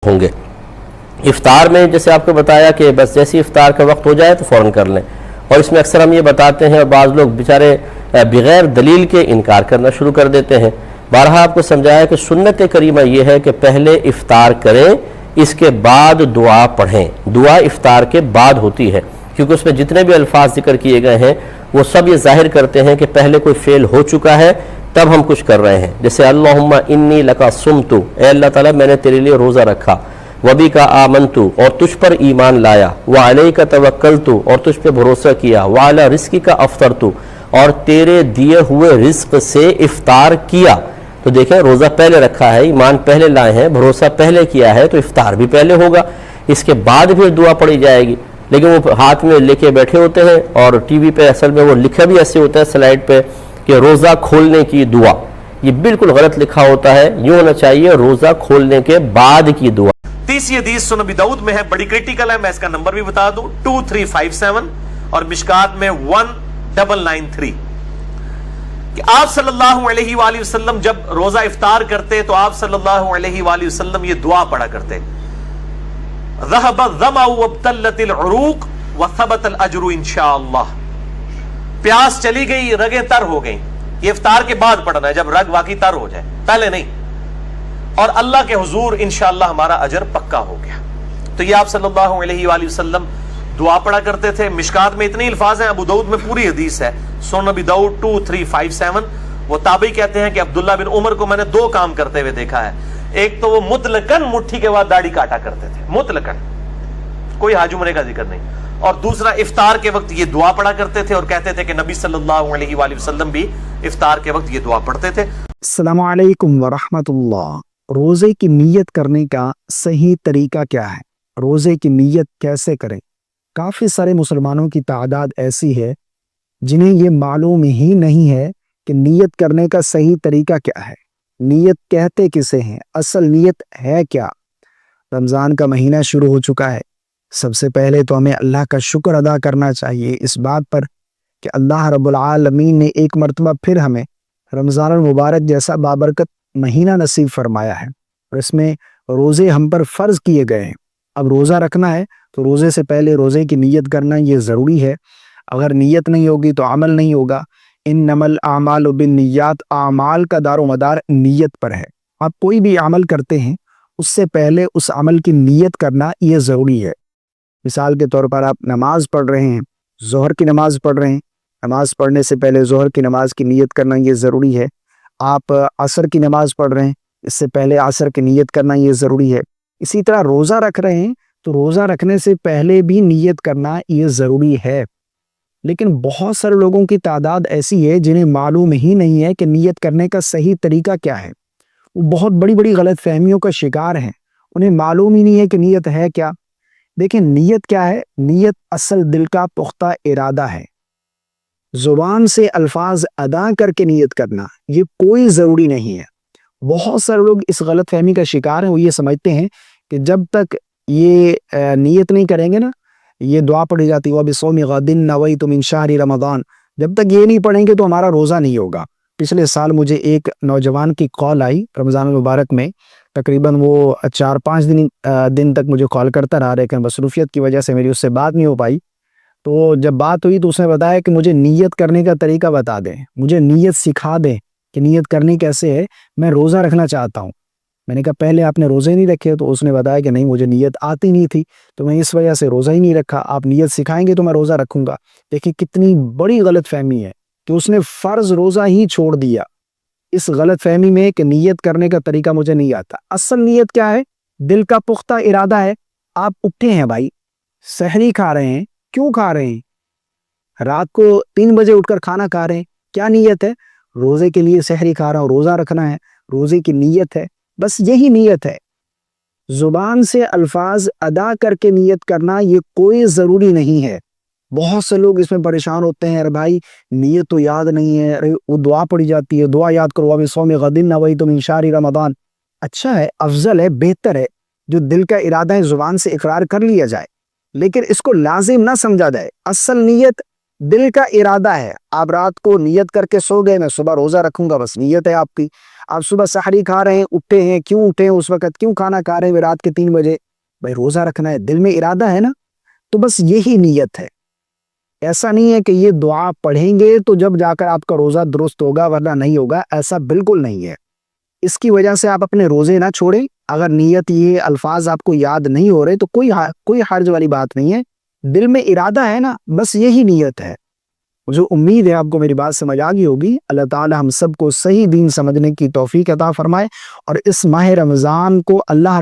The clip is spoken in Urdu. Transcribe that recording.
ہوں گے۔ افطار میں جیسے آپ کو بتایا کہ بس جیسے افطار کا وقت ہو جائے تو فوراً کر لیں، اور اس میں اکثر ہم یہ بتاتے ہیں اور بعض لوگ بیچارے بغیر دلیل کے انکار کرنا شروع کر دیتے ہیں۔ بارہا آپ کو سمجھایا کہ سنت کریمہ یہ ہے کہ پہلے افطار کریں، اس کے بعد دعا پڑھیں۔ دعا افطار کے بعد ہوتی ہے، کیونکہ اس میں جتنے بھی الفاظ ذکر کیے گئے ہیں وہ سب یہ ظاہر کرتے ہیں کہ پہلے کوئی فعل ہو چکا ہے تب ہم کچھ کر رہے ہیں۔ جیسے اللہم انی لکا صمت، اے اللہ تعالیٰ میں نے تیرے لیے روزہ رکھا، وبک آمنت، اور تجھ پر ایمان لایا، وعلیک توکلت، اور تجھ پہ بھروسہ کیا، وعلی رزقک افطرت، اور تیرے دیے ہوئے رزق سے افطار کیا۔ تو دیکھیں روزہ پہلے رکھا ہے، ایمان پہلے لائے ہیں، بھروسہ پہلے کیا ہے، تو افطار بھی پہلے ہوگا، اس کے بعد پھر دعا پڑھی جائے گی۔ لیکن وہ ہاتھ میں لے کے بیٹھے ہوتے ہیں اور ٹی وی پہ اصل میں وہ لکھا بھی ایسے ہوتا ہے سلائڈ پہ کہ روزہ کھولنے کی دعا، یہ بالکل غلط لکھا ہوتا ہے، یوں ہونا چاہیے روزہ کھولنے کے بعد کی دعا۔ تیسری حدیث سنن ابی داؤد میں ہے، بڑی کریٹیکل ہے، میں اس کا نمبر بھی بتا دوں 2357 اور مشکات میں 1993 کہ آپ صلی اللہ علیہ وآلہ وسلم جب روزہ افطار کرتے تو آپ صلی اللہ علیہ وآلہ وسلم یہ دعا پڑھا کرتے، ذهب الظمأ وابتلت العروق وثبت الاجر انشاءاللہ، پیاس چلی گئی، رگیں تر ہو گئیں، یہ افطار کے بعد پڑھنا ہے جب رگ واقعی تر ہو جائے، پہلے نہیں، اور اللہ کے حضور انشاءاللہ ہمارا اجر پکا ہو گیا۔ تو یہ آپ صلی اللہ علیہ وآلہ وسلم دعا پڑھا کرتے تھے۔ مشکات میں اتنی الفاظ ہیں، ابو داؤد میں پوری حدیث ہے، سنن ابی داؤد 2357۔ وہ تابعی کہتے ہیں کہ عبداللہ بن عمر کو میں نے دو کام کرتے ہوئے دیکھا ہے، ایک تو وہ مطلقاً مٹھی کے بعد داڑھی کاٹا کرتے تھے، مطلقاً کوئی حج عمرے کا ذکر نہیں، اور دوسرا افطار کے وقت یہ دعا پڑھا کرتے تھے اور کہتے تھے کہ نبی صلی اللہ علیہ وآلہ وسلم بھی افطار کے وقت یہ دعا پڑھتے تھے۔ السلام علیکم ورحمۃ اللہ۔ روزے کی نیت کرنے کا صحیح طریقہ کیا ہے؟ روزے کی نیت کیسے کریں؟ کافی سارے مسلمانوں کی تعداد ایسی ہے جنہیں یہ معلوم ہی نہیں ہے کہ نیت کرنے کا صحیح طریقہ کیا ہے، نیت کہتے کسے ہیں، اصل نیت ہے کیا۔ رمضان کا مہینہ شروع ہو چکا ہے، سب سے پہلے تو ہمیں اللہ کا شکر ادا کرنا چاہیے اس بات پر کہ اللہ رب العالمین نے ایک مرتبہ پھر ہمیں رمضان المبارک جیسا بابرکت مہینہ نصیب فرمایا ہے، اور اس میں روزے ہم پر فرض کیے گئے ہیں۔ اب روزہ رکھنا ہے تو روزے سے پہلے روزے کی نیت کرنا یہ ضروری ہے، اگر نیت نہیں ہوگی تو عمل نہیں ہوگا۔ انما الاعمال بالنیات، اعمال کا دار و مدار نیت پر ہے۔ آپ کوئی بھی عمل کرتے ہیں اس سے پہلے اس عمل کی نیت کرنا یہ ضروری ہے۔ مثال کے طور پر آپ نماز پڑھ رہے ہیں، ظہر کی نماز پڑھ رہے ہیں، نماز پڑھنے سے پہلے ظہر کی نماز کی نیت کرنا یہ ضروری ہے۔ آپ عصر کی نماز پڑھ رہے ہیں، اس سے پہلے عصر کی نیت کرنا یہ ضروری ہے۔ اسی طرح روزہ رکھ رہے ہیں تو روزہ رکھنے سے پہلے بھی نیت کرنا یہ ضروری ہے۔ لیکن بہت سارے لوگوں کی تعداد ایسی ہے جنہیں معلوم ہی نہیں ہے کہ نیت کرنے کا صحیح طریقہ کیا ہے، وہ بہت بڑی بڑی غلط فہمیوں کا شکار ہیں، انہیں معلوم ہی نہیں ہے کہ نیت ہے کیا۔ دیکھیں نیت کیا ہے، نیت اصل دل کا پختہ ارادہ ہے۔ زبان سے الفاظ ادا کر کے نیت کرنا یہ کوئی ضروری نہیں ہے۔ بہت سارے لوگ اس غلط فہمی کا شکار ہیں، وہ یہ سمجھتے ہیں کہ جب تک یہ نیت نہیں کریں گے نا، یہ دعا پڑھی جاتی ہے وَبِصَوْمِ غَدٍ نَوَيْتُ مِنْ شَهْرِ رَمَضَانَ، جب تک یہ نہیں پڑھیں گے تو ہمارا روزہ نہیں ہوگا۔ پچھلے سال مجھے ایک نوجوان کی کال آئی رمضان المبارک میں، تقریباً وہ 4-5 دن تک مجھے کال کرتا رہا، لیکن مصروفیت کی وجہ سے میری اس سے بات نہیں ہو پائی۔ تو جب بات ہوئی تو اس نے بتایا کہ مجھے نیت کرنے کا طریقہ بتا دیں، مجھے نیت سکھا دیں کہ نیت کرنی کیسے ہے، میں روزہ رکھنا چاہتا ہوں۔ میں نے کہا پہلے آپ نے روزے نہیں رکھے؟ تو اس نے بتایا کہ نہیں مجھے نیت آتی نہیں تھی تو میں اس وجہ سے روزہ ہی نہیں رکھا، آپ نیت سکھائیں گے تو میں روزہ رکھوں گا۔ دیکھیں کتنی بڑی غلط فہمی ہے کہ اس نے فرض روزہ ہی چھوڑ دیا اس غلط فہمی میں کہ نیت کرنے کا طریقہ مجھے نہیں آتا۔ اصل نیت کیا ہے؟ دل کا پختہ ارادہ ہے۔ آپ اٹھے ہیں بھائی، سحری کھا رہے ہیں، کیوں کھا رہے ہیں؟ رات کو 3 بجے اٹھ کر کھانا کھا رہے ہیں، کیا نیت ہے؟ روزے کے لیے سحری کھا رہا ہوں، روزہ رکھنا ہے، روزے کی نیت ہے، بس یہی نیت ہے۔ زبان سے الفاظ ادا کر کے نیت کرنا یہ کوئی ضروری نہیں ہے۔ بہت سے لوگ اس میں پریشان ہوتے ہیں، ارے بھائی نیت تو یاد نہیں ہے، ارے وہ دعا پڑھی جاتی ہے، دعا یاد کرو وَبِصَوْمِ غَدٍ نَوَيْتُ مِنْ شَهْرِ رَمَضَانَ۔ اچھا ہے، افضل ہے، بہتر ہے جو دل کا ارادہ ہے زبان سے اقرار کر لیا جائے، لیکن اس کو لازم نہ سمجھا جائے۔ اصل نیت دل کا ارادہ ہے۔ آپ رات کو نیت کر کے سو گئے میں صبح روزہ رکھوں گا، بس نیت ہے آپ کی۔ آپ صبح سحری کھا رہے ہیں، اٹھے ہیں، کیوں اٹھے ہیں اس وقت، کیوں کھانا کھا رہے ہیں رات کے 3 بجے؟ بھائی روزہ رکھنا ہے، دل میں ارادہ ہے نا، تو بس یہی نیت ہے۔ ایسا نہیں ہے کہ یہ دعا پڑھیں گے تو جب جا کر آپ کا روزہ درست ہوگا ورنہ نہیں ہوگا، ایسا بالکل نہیں ہے۔ اس کی وجہ سے آپ اپنے روزے نہ چھوڑیں۔ اگر نیت یہ الفاظ آپ کو یاد نہیں ہو رہے تو کوئی حرج والی بات نہیں ہے، دل میں ارادہ ہے نا، بس یہی نیت ہے۔ مجھے امید ہے آپ کو میری بات سمجھ آ گئی ہوگی۔ اللہ تعالی ہم سب کو صحیح دین سمجھنے کی توفیق عطا فرمائے، اور اس ماہ رمضان کو اللہ